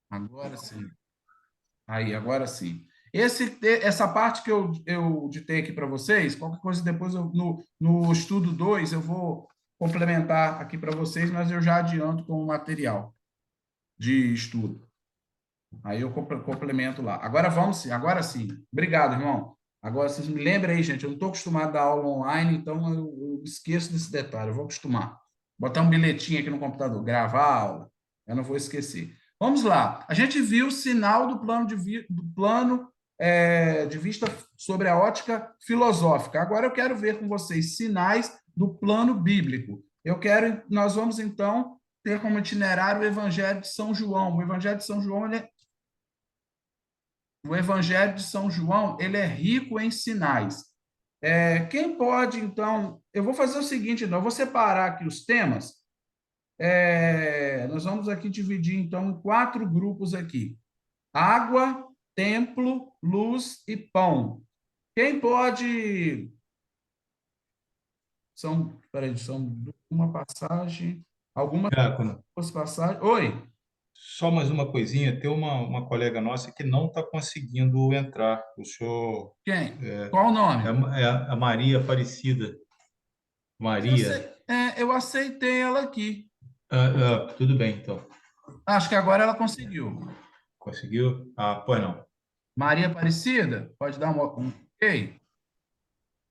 Agora sim. Aí, agora sim. Essa parte que eu ditei aqui para vocês, qualquer coisa depois no estudo 2 eu vou complementar aqui para vocês, mas eu já adianto com o material de estudo. Aí eu complemento lá. Agora vamos sim, agora sim. Obrigado, irmão. Agora vocês me lembrem aí, gente, eu não estou acostumado a dar aula online, então eu esqueço desse detalhe, eu vou acostumar. Botar um bilhetinho aqui no computador, gravar a aula, eu não vou esquecer. Vamos lá. A gente viu o sinal do plano de vista sobre a ótica filosófica. Agora eu quero ver com vocês sinais do plano bíblico. Nós vamos então ter como itinerário o Evangelho de São João. O Evangelho de São João, o Evangelho de São João, ele é rico em sinais. Quem pode, então, eu vou fazer o seguinte, então, eu vou separar aqui os temas. Nós vamos aqui dividir, então, em 4 grupos aqui. Água, templo, luz e pão. Quem pode... são uma passagem, algumas Diácono, passagens... Oi, só mais uma coisinha. Tem uma colega nossa que não está conseguindo entrar. O senhor quem? Qual o nome? é a Maria Aparecida. Maria. Eu aceitei ela aqui. Tudo bem, então. Acho que agora ela conseguiu. Conseguiu? Ah, pois não. Maria Aparecida, pode dar um ok?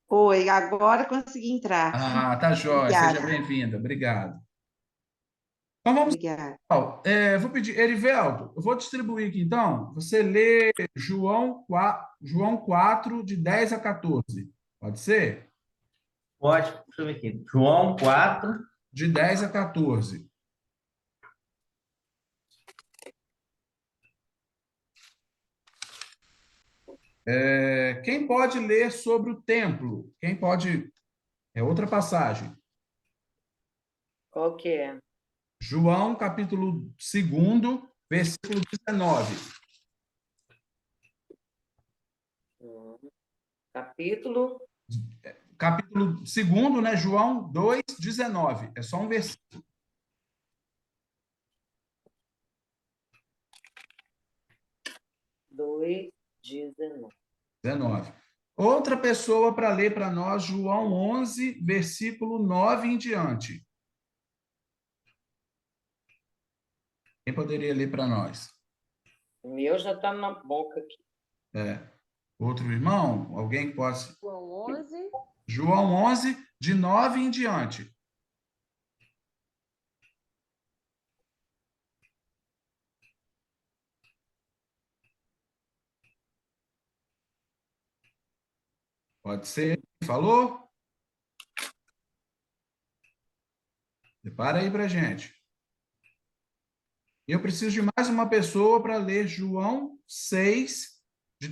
Oi, agora consegui entrar. Ah, tá jóia. Seja Obrigada, bem-vinda. Obrigado. Então vamos obrigada. lá. Vou pedir, Erivelto, eu vou distribuir aqui então. Você lê João 4 de 10 a 14. Pode ser? Pode, deixa eu ver aqui. João 4. De 10 a 14. Quem pode ler sobre o templo? Quem pode. É outra passagem. Qual que é? João, capítulo 2, versículo 19. Capítulo Capítulo 2, né? João 2, 19. É só um versículo. 2:19. 19. Outra pessoa para ler para nós, João 11, versículo 9 em diante. Quem poderia ler para nós? O meu já está na boca aqui. Outro irmão? Alguém que possa? João 11, João 11, de 9 em diante. Pode ser? Falou? Prepara aí para gente. Eu preciso de mais uma pessoa para ler João 6, de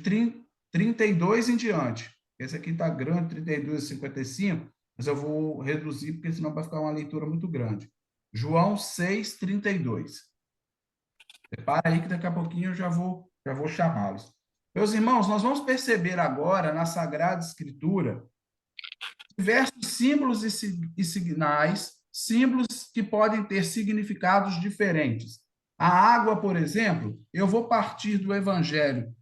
32 em diante. Esse aqui está grande, 32 a 55, mas eu vou reduzir, porque senão vai ficar uma leitura muito grande. João 6, 32. Prepara aí que daqui a pouquinho eu já vou chamá-los. Meus irmãos, nós vamos perceber agora na Sagrada Escritura diversos símbolos e sinais, símbolos que podem ter significados diferentes. A água, por exemplo, eu vou partir do Evangelho.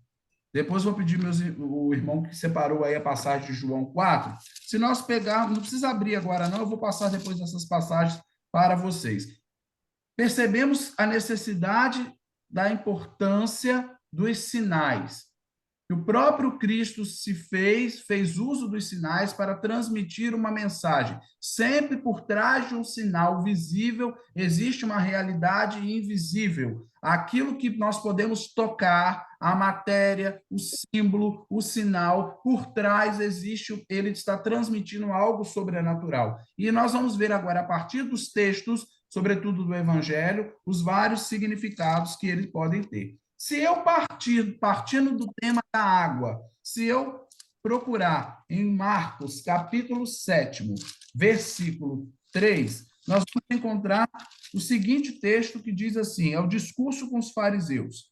Depois vou pedir o irmão que separou aí a passagem de João 4. Se nós pegarmos, não precisa abrir agora não, eu vou passar depois dessas passagens para vocês. Percebemos a necessidade da importância dos sinais. O próprio Cristo fez uso dos sinais para transmitir uma mensagem. Sempre por trás de um sinal visível existe uma realidade invisível. Aquilo que nós podemos tocar, a matéria, o símbolo, o sinal, por trás existe, ele está transmitindo algo sobrenatural. E nós vamos ver agora, a partir dos textos, sobretudo do Evangelho, os vários significados que eles podem ter. Se eu partindo do tema da água, se eu procurar em Marcos, capítulo 7, versículo 3, nós vamos encontrar o seguinte texto que diz assim, é o discurso com os fariseus.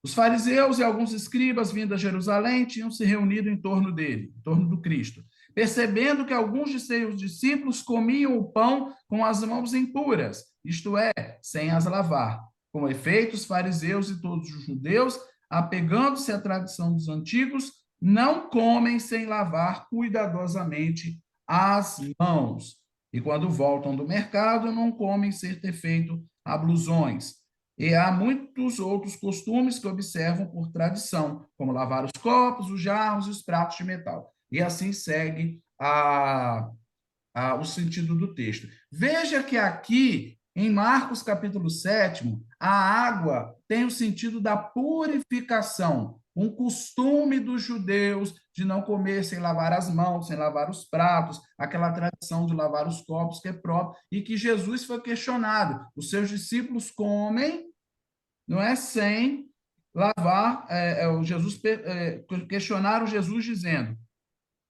Os fariseus e alguns escribas vindo a Jerusalém tinham se reunido em torno dele, em torno do Cristo, percebendo que alguns de seus discípulos comiam o pão com as mãos impuras, isto é, sem as lavar. Com efeito, os fariseus e todos os judeus, apegando-se à tradição dos antigos, não comem sem lavar cuidadosamente as mãos. E quando voltam do mercado, não comem sem ter feito ablusões. E há muitos outros costumes que observam por tradição, como lavar os copos, os jarros e os pratos de metal. E assim segue o sentido do texto. Veja que aqui, em Marcos capítulo 7, a água tem o sentido da purificação, um costume dos judeus de não comer sem lavar as mãos, sem lavar os pratos, aquela tradição de lavar os copos que é próprio, e que Jesus foi questionado. Os seus discípulos comem, não é, sem lavar, questionaram Jesus dizendo,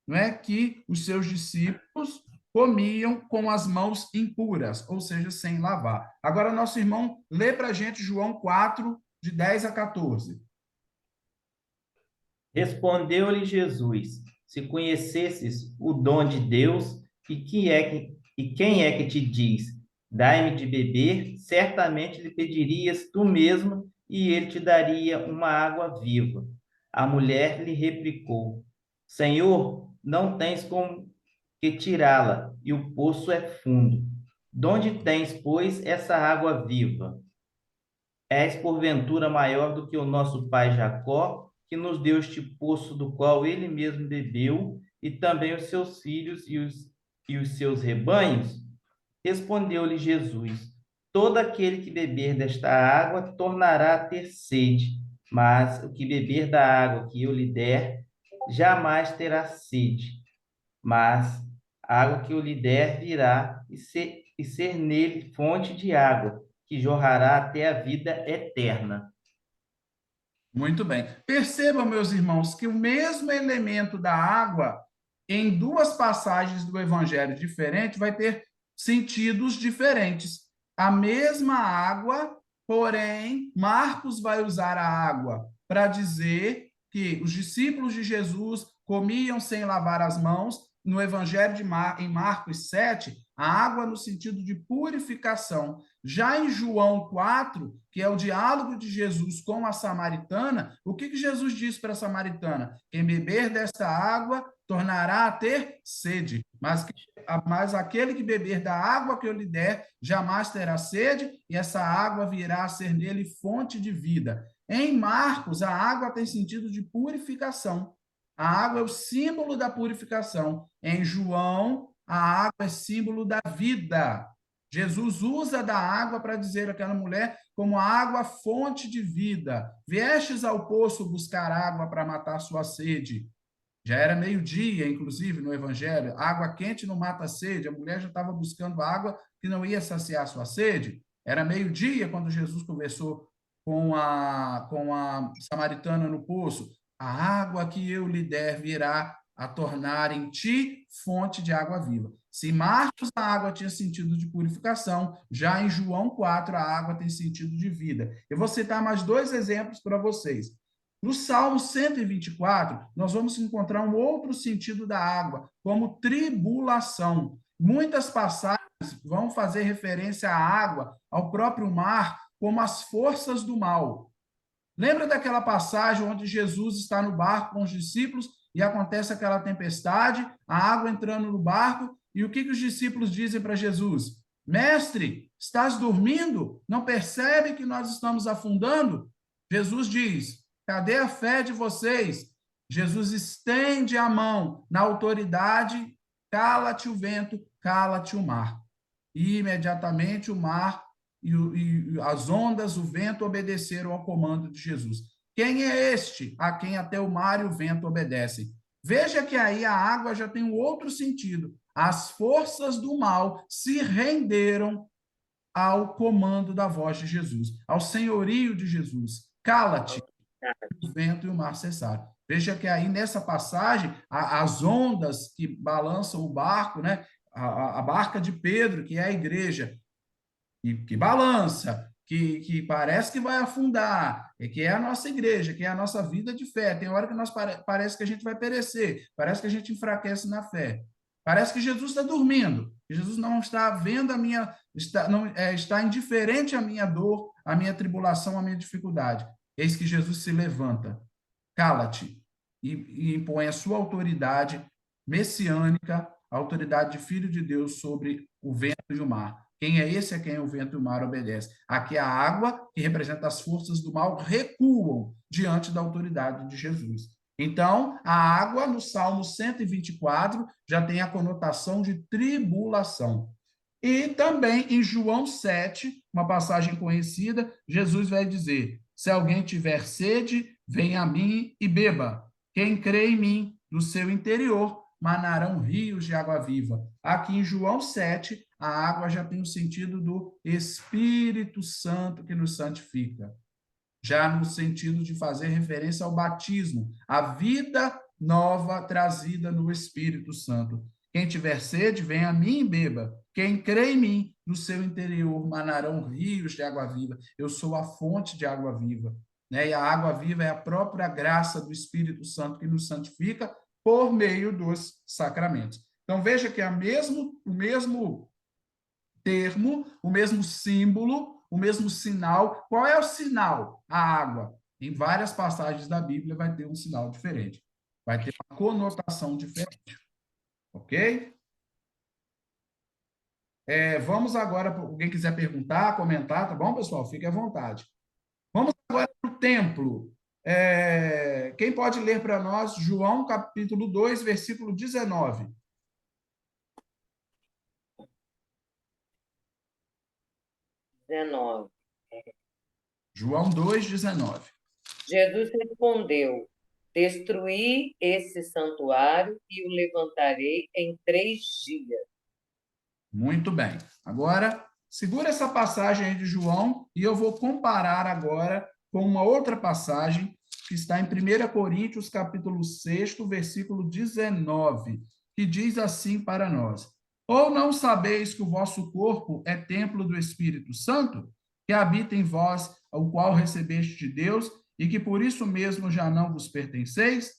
não é, que os seus discípulos comiam com as mãos impuras, ou seja, sem lavar. Agora, nosso irmão lê para a gente João 4, de 10 a 14. Respondeu-lhe Jesus: Se conhecesses o dom de Deus, e quem é que te diz, dai-me de beber, certamente lhe pedirias tu mesmo, e ele te daria uma água viva. A mulher lhe replicou: Senhor, não tens como que tirá-la, e o poço é fundo. Donde tens, pois, essa água viva? És porventura maior do que o nosso pai Jacó, que nos deu este poço do qual ele mesmo bebeu, e também os seus filhos e os seus rebanhos? Respondeu-lhe Jesus: Todo aquele que beber desta água tornará a ter sede, mas o que beber da água que eu lhe der, jamais terá sede. Mas a água que eu lhe der virá e ser nele fonte de água, que jorrará até a vida eterna. Muito bem. Percebam, meus irmãos, que o mesmo elemento da água, em duas passagens do Evangelho diferentes, vai ter sentidos diferentes. A mesma água, porém, Marcos vai usar a água para dizer que os discípulos de Jesus comiam sem lavar as mãos. No Evangelho em Marcos 7, a água no sentido de purificação. Já em João 4, que é o diálogo de Jesus com a samaritana, o que Jesus diz para a samaritana? Quem beber desta água tornará a ter sede, mas aquele que beber da água que eu lhe der jamais terá sede, e essa água virá a ser nele fonte de vida. Em Marcos, a água tem sentido de purificação. A água é o símbolo da purificação. Em João, a água é símbolo da vida. Jesus usa da água para dizer àquela mulher como água fonte de vida. Viestes ao poço buscar água para matar sua sede. Já era meio-dia, inclusive, no Evangelho. Água quente não mata a sede. A mulher já estava buscando água que não ia saciar sua sede. Era meio-dia quando Jesus conversou com a samaritana no poço. A água que eu lhe der virá a tornar em ti fonte de água viva. Se Marcos a água tinha sentido de purificação, já em João 4 a água tem sentido de vida. Eu vou citar mais dois exemplos para vocês. No Salmo 124, nós vamos encontrar um outro sentido da água, como tribulação. Muitas passagens vão fazer referência à água, ao próprio mar, como as forças do mal. Lembra daquela passagem onde Jesus está no barco com os discípulos e acontece aquela tempestade, a água entrando no barco, e o que os discípulos dizem para Jesus? Mestre, estás dormindo? Não percebe que nós estamos afundando? Jesus diz: cadê a fé de vocês? Jesus estende a mão na autoridade, cala-te o vento, cala-te o mar. E imediatamente o mar e as ondas, o vento obedeceram ao comando de Jesus. Quem é este a quem até o mar e o vento obedecem? Veja que aí a água já tem um outro sentido. As forças do mal se renderam ao comando da voz de Jesus, ao senhorio de Jesus. Cala-te, o vento e o mar cessaram. Veja que aí nessa passagem, as ondas que balançam o barco, né? A barca de Pedro, que é a igreja, que balança, que parece que vai afundar, que é a nossa igreja, que é a nossa vida de fé. Tem hora que parece que a gente vai perecer, parece que a gente enfraquece na fé. Parece que Jesus está dormindo. Jesus não está vendo a minha, está indiferente à minha dor, à minha tribulação, à minha dificuldade. Eis que Jesus se levanta. Cala-te e impõe a sua autoridade messiânica, a autoridade de Filho de Deus sobre o vento e o mar. Quem é esse a quem o vento e o mar obedecem? Aqui a água, que representa as forças do mal, recuam diante da autoridade de Jesus. Então, a água, no Salmo 124, já tem a conotação de tribulação. E também em João 7, uma passagem conhecida, Jesus vai dizer: se alguém tiver sede, venha a mim e beba. Quem crê em mim, do seu interior manarão rios de água viva. Aqui em João 7, a água já tem o sentido do Espírito Santo que nos santifica, já no sentido de fazer referência ao batismo, a vida nova trazida no Espírito Santo. Quem tiver sede, venha a mim e beba. Quem crê em mim, do seu interior manarão rios de água viva. Eu sou a fonte de água viva. Né? E a água viva é a própria graça do Espírito Santo que nos santifica por meio dos sacramentos. Então, veja que é o mesmo termo, o mesmo símbolo, o mesmo sinal. Qual é o sinal? A água. Em várias passagens da Bíblia vai ter um sinal diferente. Vai ter uma conotação diferente. Ok? Vamos agora, alguém quiser perguntar, comentar, tá bom, pessoal? Fique à vontade. Vamos agora para o templo. Quem pode ler para nós João, capítulo 2, versículo 19? João 2, 19. Jesus respondeu: destruí esse santuário e o levantarei em 3 dias. Muito bem. Agora, segura essa passagem aí de João e eu vou comparar agora com uma outra passagem que está em 1 Coríntios, capítulo 6, versículo 19, que diz assim para nós: ou não sabeis que o vosso corpo é templo do Espírito Santo, que habita em vós, o qual recebeste de Deus, e que por isso mesmo já não vos pertenceis?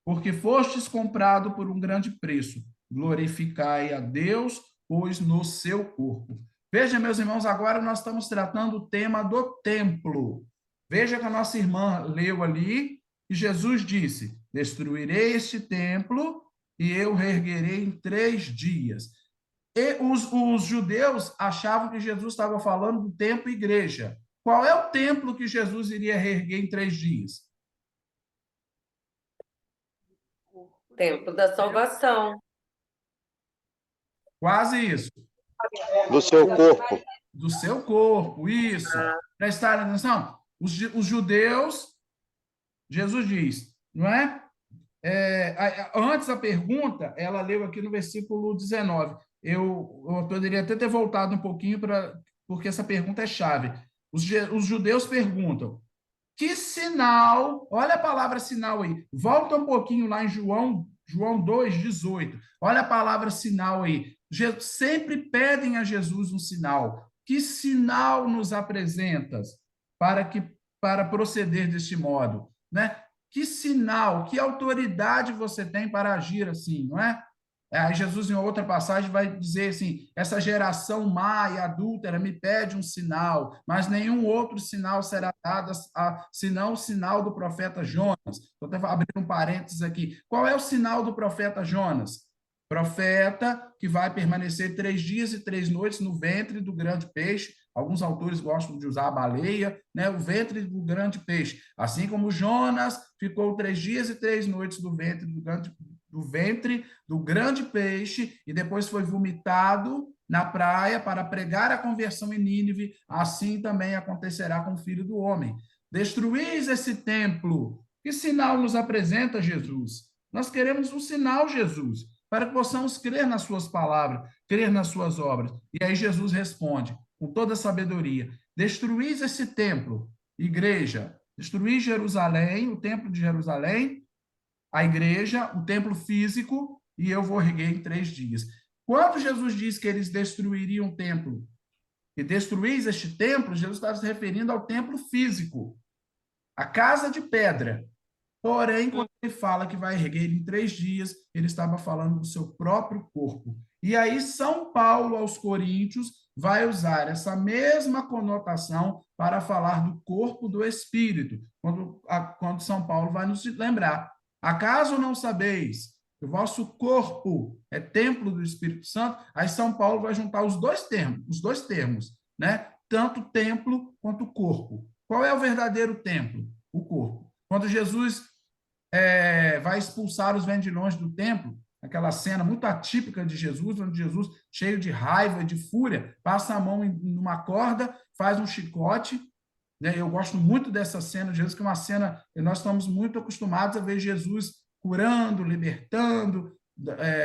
Porque fostes comprado por um grande preço. Glorificai a Deus, pois no seu corpo. Veja, meus irmãos, agora nós estamos tratando o tema do templo. Veja que a nossa irmã leu ali, e Jesus disse: destruirei este templo e eu reerguerei em 3 dias. E os judeus achavam que Jesus estava falando do templo e igreja. Qual é o templo que Jesus iria reerguer em 3 dias? Templo da salvação. Quase isso. Do seu corpo. Do seu corpo, isso. Prestar atenção. Os judeus, Jesus diz, não é? Antes a pergunta, ela leu aqui no versículo 19. Eu poderia até ter voltado um pouquinho, porque essa pergunta é chave. Os judeus perguntam: que sinal, olha a palavra sinal aí, volta um pouquinho lá em João 2, 18. Olha a palavra sinal aí. Sempre pedem a Jesus um sinal. Que sinal nos apresentas para proceder deste modo, né? Que sinal, que autoridade você tem para agir assim, não é? Aí Jesus, em outra passagem, vai dizer assim: essa geração má e adúltera me pede um sinal, mas nenhum outro sinal será dado, senão o sinal do profeta Jonas. Estou até abrindo um parênteses aqui. Qual é o sinal do profeta Jonas? Profeta que vai permanecer 3 dias e 3 noites no ventre do grande peixe. Alguns autores gostam de usar a baleia, né? O ventre do grande peixe. Assim como Jonas ficou 3 dias e 3 noites no ventre do grande peixe e depois foi vomitado na praia para pregar a conversão em Nínive, assim também acontecerá com o Filho do Homem. Destruís esse templo. Que sinal nos apresenta Jesus? Nós queremos um sinal, Jesus, para que possamos crer nas suas palavras, crer nas suas obras. E aí Jesus responde, com toda a sabedoria: destruís esse templo, igreja, destruís Jerusalém, o templo de Jerusalém, a igreja, o templo físico, e eu vou erguer em 3 dias. Quando Jesus diz que eles destruiriam o templo, e destruís este templo, Jesus está se referindo ao templo físico, a casa de pedra. Porém, quando ele fala que vai erguer ele em 3 dias, ele estava falando do seu próprio corpo. E aí, São Paulo aos Coríntios vai usar essa mesma conotação para falar do corpo do Espírito, quando São Paulo vai nos lembrar. Acaso não sabeis que o vosso corpo é templo do Espírito Santo? Aí São Paulo vai juntar os dois termos, né? Tanto templo quanto corpo. Qual é o verdadeiro templo? O corpo. Quando Jesus vai expulsar os vendilhões do templo, aquela cena muito atípica de Jesus, onde Jesus, cheio de raiva, de fúria, passa a mão numa corda, faz um chicote, né? Eu gosto muito dessa cena de Jesus, que é uma cena que nós estamos muito acostumados a ver Jesus curando, libertando,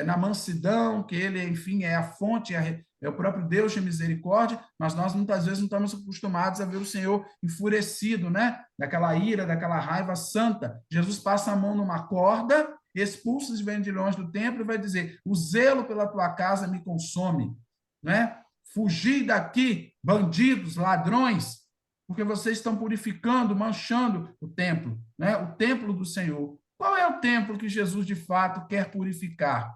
na mansidão, que ele, enfim, é a fonte, é o próprio Deus de misericórdia, mas nós muitas vezes não estamos acostumados a ver o Senhor enfurecido, né? Daquela ira, daquela raiva santa. Jesus passa a mão numa corda, expulsa os vendilhões do templo e vai dizer: o zelo pela tua casa me consome, né? Fugir daqui, bandidos, ladrões, porque vocês estão purificando, manchando o templo, né? O templo do Senhor. Qual é o templo que Jesus de fato quer purificar?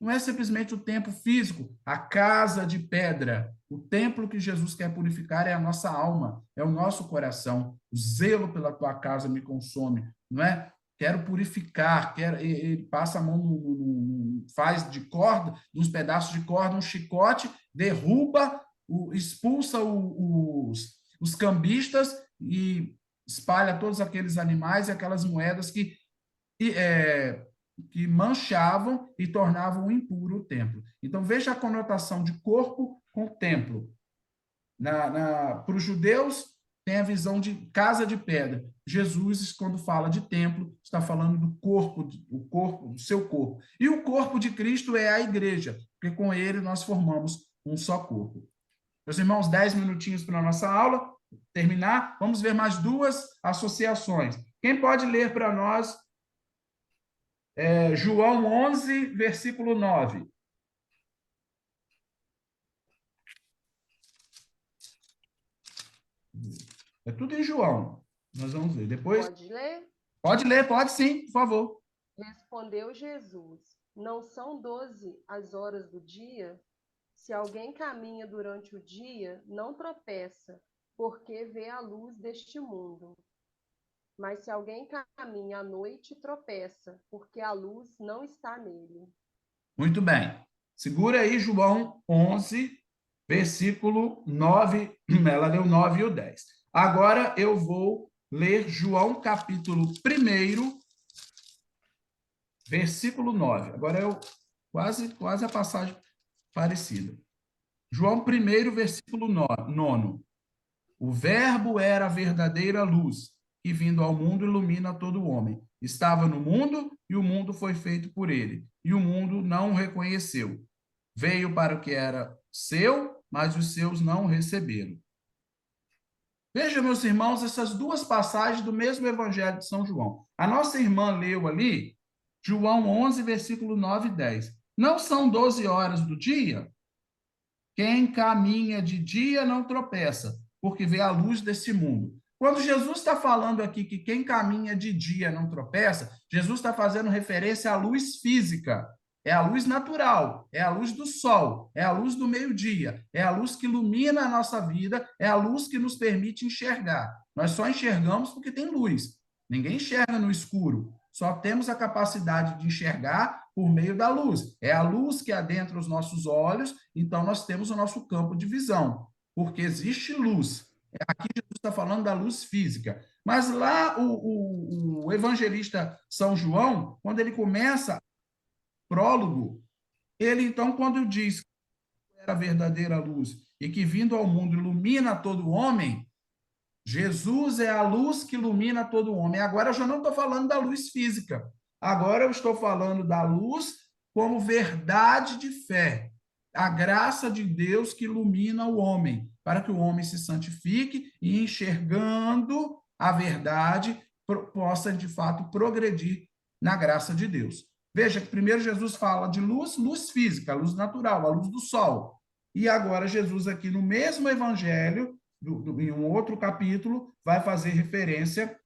Não é simplesmente o templo físico, a casa de pedra. O templo que Jesus quer purificar é a nossa alma, é o nosso coração. O zelo pela tua casa me consome, não é? Quero purificar, ele passa a mão, faz de corda, uns pedaços de corda, um chicote, derruba, expulsa os cambistas e espalha todos aqueles animais e aquelas moedas que manchavam e tornavam impuro o templo. Então, veja a conotação de corpo com templo. Para os judeus, tem a visão de casa de pedra. Jesus, quando fala de templo, está falando do corpo, do seu corpo. E o corpo de Cristo é a igreja, porque com ele nós formamos um só corpo. Meus irmãos, 10 minutinhos para a nossa aula terminar. Vamos ver mais 2 associações. Quem pode ler para nós João 11, versículo 9. É tudo em João. Nós vamos ver. Depois. Pode ler? Pode ler, pode sim, por favor. Respondeu Jesus: não são 12 as horas do dia? Se alguém caminha durante o dia, não tropeça, porque vê a luz deste mundo. Mas se alguém caminha à noite, tropeça, porque a luz não está nele. Muito bem. Segura aí João 11, versículo 9. Ela leu 9 e o 10. Agora eu vou ler João capítulo 1, versículo 9. Agora é quase a passagem parecida. João 1, versículo 9. O verbo era a verdadeira luz, que vindo ao mundo ilumina todo homem. Estava no mundo e o mundo foi feito por ele, e o mundo não o reconheceu. Veio para o que era seu, mas os seus não o receberam. Veja, meus irmãos, essas 2 passagens do mesmo Evangelho de São João. A nossa irmã leu ali, João 11, versículo 9 e 10. Não são 12 horas do dia? Quem caminha de dia não tropeça, porque vê a luz desse mundo. Quando Jesus está falando aqui que quem caminha de dia não tropeça, Jesus está fazendo referência à luz física. É a luz natural, é a luz do sol, é a luz do meio-dia, é a luz que ilumina a nossa vida, é a luz que nos permite enxergar. Nós só enxergamos porque tem luz. Ninguém enxerga no escuro. Só temos a capacidade de enxergar por meio da luz. É a luz que adentra os nossos olhos, então nós temos o nosso campo de visão, porque existe luz. Aqui Jesus está falando da luz física. Mas lá o evangelista São João, quando ele começa o prólogo, ele então, quando diz que era a verdadeira luz e que vindo ao mundo ilumina todo homem, Jesus é a luz que ilumina todo homem. Agora eu já não estou falando da luz física. Agora eu estou falando da luz como verdade de fé. A graça de Deus que ilumina o homem, para que o homem se santifique e, enxergando a verdade, possa, de fato, progredir na graça de Deus. Veja que primeiro Jesus fala de luz, luz física, luz natural, a luz do sol. E agora Jesus aqui no mesmo evangelho, em um outro capítulo, vai fazer referência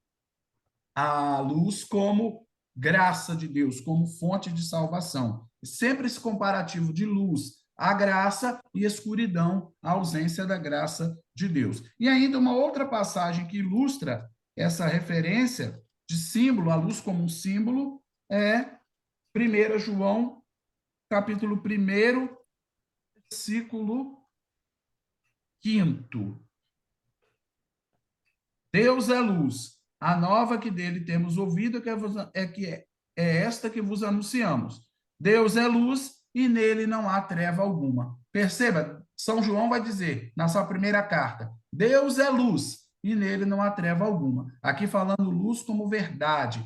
a luz como graça de Deus, como fonte de salvação. Sempre esse comparativo de luz, a graça, e escuridão, a ausência da graça de Deus. E ainda uma outra passagem que ilustra essa referência de símbolo, a luz como um símbolo, é 1 João, capítulo 1, versículo 5. Deus é luz, a nova que dele temos ouvido é esta que vos anunciamos. Deus é luz e nele não há treva alguma. Perceba, São João vai dizer na sua primeira carta: Deus é luz e nele não há treva alguma. Aqui falando luz como verdade,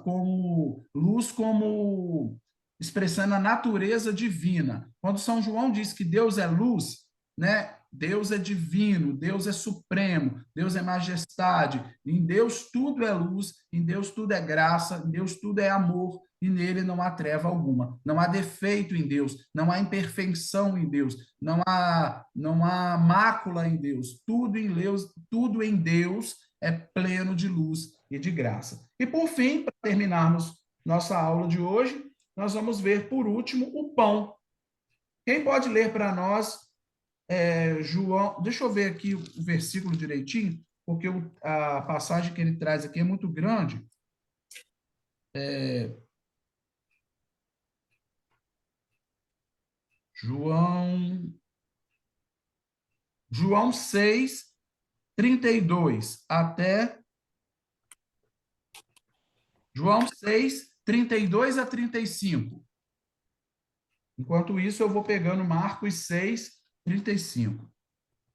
como luz como expressando a natureza divina. Quando São João diz que Deus é luz, né? Deus é divino, Deus é supremo, Deus é majestade. Em Deus tudo é luz, em Deus tudo é graça, em Deus tudo é amor, e nele não há treva alguma. Não há defeito em Deus, não há imperfeição em Deus, não há mácula em Deus. Tudo em Deus é pleno de luz e de graça. E por fim, para terminarmos nossa aula de hoje, nós vamos ver por último o pão. Quem pode ler para nós João? Deixa eu ver aqui o versículo direitinho, porque a passagem que ele traz aqui é muito grande. João 6, 32 até João 6, 32 a 35. Enquanto isso, eu vou pegando Marcos 6, 35.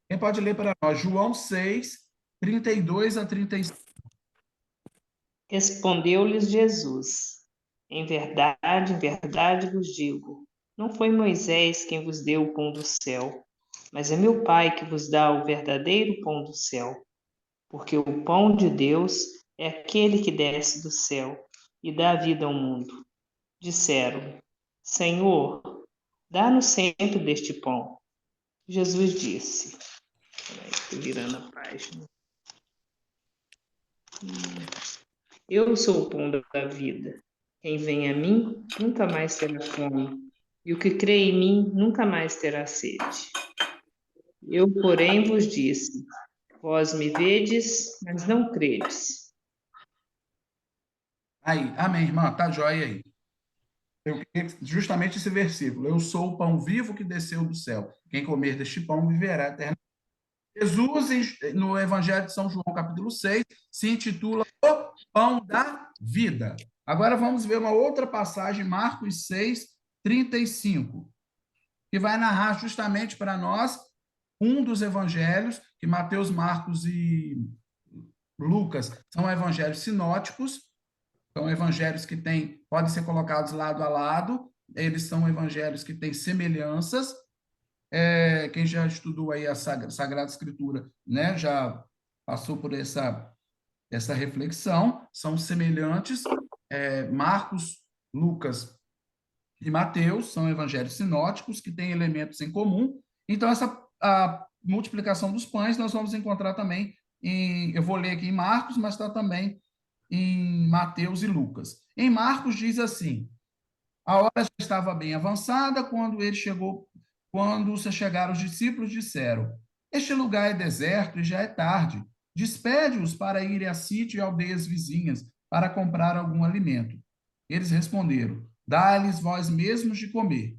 Quem pode ler para nós? João 6, 32 a 35. Respondeu-lhes Jesus: em verdade vos digo, não foi Moisés quem vos deu o pão do céu, mas é meu Pai que vos dá o verdadeiro pão do céu. Porque o pão de Deus é aquele que desce do céu e dá vida ao mundo. Disseram: Senhor, dá-nos sempre deste pão. Jesus disse: estou virando a página. Eu sou o pão da vida. Quem vem a mim nunca mais terá fome, e o que crê em mim nunca mais terá sede. Eu, porém, vos disse: vós me vedes, mas não credes. Aí, amém, irmã, tá joia aí. Justamente esse versículo: eu sou o pão vivo que desceu do céu. Quem comer deste pão viverá eternamente. Jesus, no Evangelho de São João, capítulo 6, se intitula O Pão da Vida. Agora vamos ver uma outra passagem, Marcos 6, 35, que vai narrar justamente para nós um dos evangelhos, que Mateus, Marcos e Lucas são evangelhos sinóticos, são evangelhos que podem ser colocados lado a lado, eles são evangelhos que têm semelhanças. Quem já estudou aí a Sagrada Escritura, né, já passou por essa reflexão, são semelhantes. Marcos, Lucas e Mateus são evangelhos sinóticos que têm elementos em comum. Então, a multiplicação dos pães nós vamos encontrar também eu vou ler aqui em Marcos, mas está também em Mateus e Lucas. Em Marcos diz assim: a hora já estava bem avançada quando se chegaram os discípulos, disseram: este lugar é deserto e já é tarde. Despede-os para irem a sítio e aldeias vizinhas para comprar algum alimento. Eles responderam: dá-lhes vós mesmos de comer.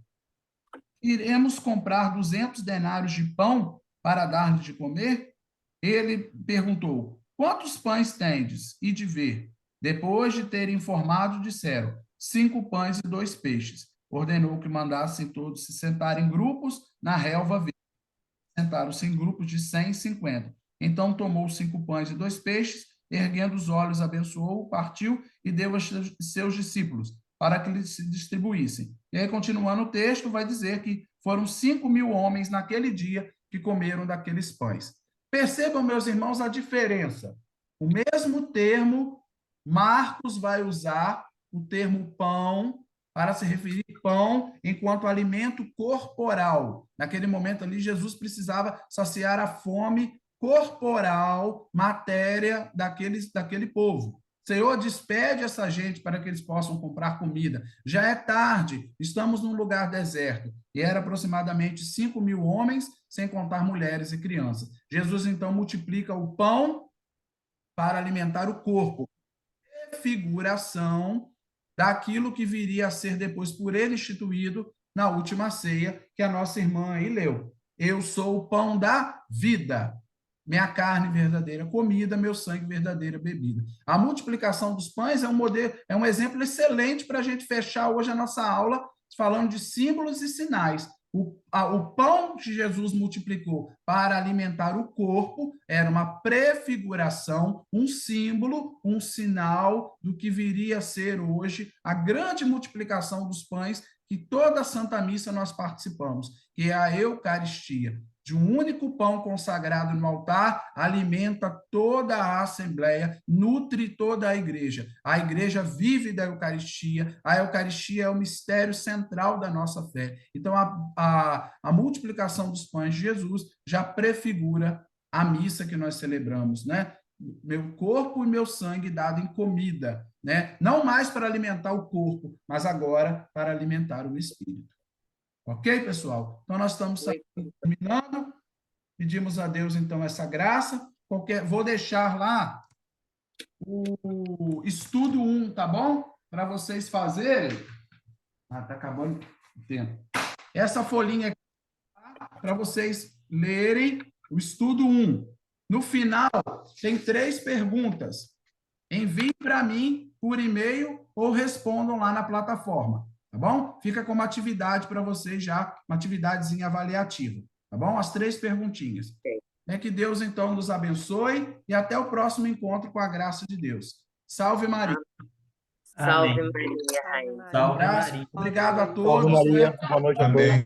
Iremos comprar 200 denários de pão para dar-lhes de comer? Ele perguntou: quantos pães tendes? E de ver. Depois de terem informado, disseram: 5 pães e 2 peixes. Ordenou que mandassem todos se sentarem em grupos na relva verde. Sentaram-se em grupos de 100 e 50. Então tomou 5 pães e 2 peixes, erguendo os olhos, abençoou, partiu e deu aos seus discípulos, para que lhes se distribuíssem. E aí, continuando o texto, vai dizer que foram 5.000 homens naquele dia que comeram daqueles pães. Percebam, meus irmãos, a diferença. O mesmo termo, Marcos vai usar o termo pão para se referir pão enquanto alimento corporal. Naquele momento ali, Jesus precisava saciar a fome corporal, matéria daquele povo. Senhor, despede essa gente para que eles possam comprar comida. Já é tarde, estamos num lugar deserto. E era aproximadamente 5.000 homens, sem contar mulheres e crianças. Jesus, então, multiplica o pão para alimentar o corpo. Figuração daquilo que viria a ser depois por ele instituído na última ceia, que a nossa irmã aí leu. Eu sou o pão da vida. Minha carne verdadeira comida, meu sangue verdadeira bebida. A multiplicação dos pães é um modelo, é um exemplo excelente para a gente fechar hoje a nossa aula falando de símbolos e sinais. O pão que Jesus multiplicou para alimentar o corpo era uma prefiguração, um símbolo, um sinal do que viria a ser hoje a grande multiplicação dos pães que toda a Santa Missa nós participamos, que é a Eucaristia. De um único pão consagrado no altar, alimenta toda a Assembleia, nutre toda a Igreja. A Igreja vive da Eucaristia, a Eucaristia é o mistério central da nossa fé. Então, a multiplicação dos pães de Jesus já prefigura a missa que nós celebramos, né? Meu corpo e meu sangue dado em comida, né? Não mais para alimentar o corpo, mas agora para alimentar o espírito. Ok, pessoal? Então, nós estamos terminando. Pedimos a Deus, então, essa graça. Vou deixar lá o estudo 1, tá bom? Para vocês fazerem. Tá acabando o tempo. Essa folhinha aqui, para vocês lerem o estudo 1. No final, tem 3 perguntas. Enviem para mim por e-mail ou respondam lá na plataforma. Tá bom? Fica como atividade para vocês já, uma atividadezinha avaliativa. Tá bom? As 3 perguntinhas. É que Deus, então, nos abençoe e até o próximo encontro com a graça de Deus. Salve Maria. Salve Amém. Maria, Rainha. Salve Abraço. Maria. Obrigado a Salve todos. Maria. Boa noite a todos. Amém.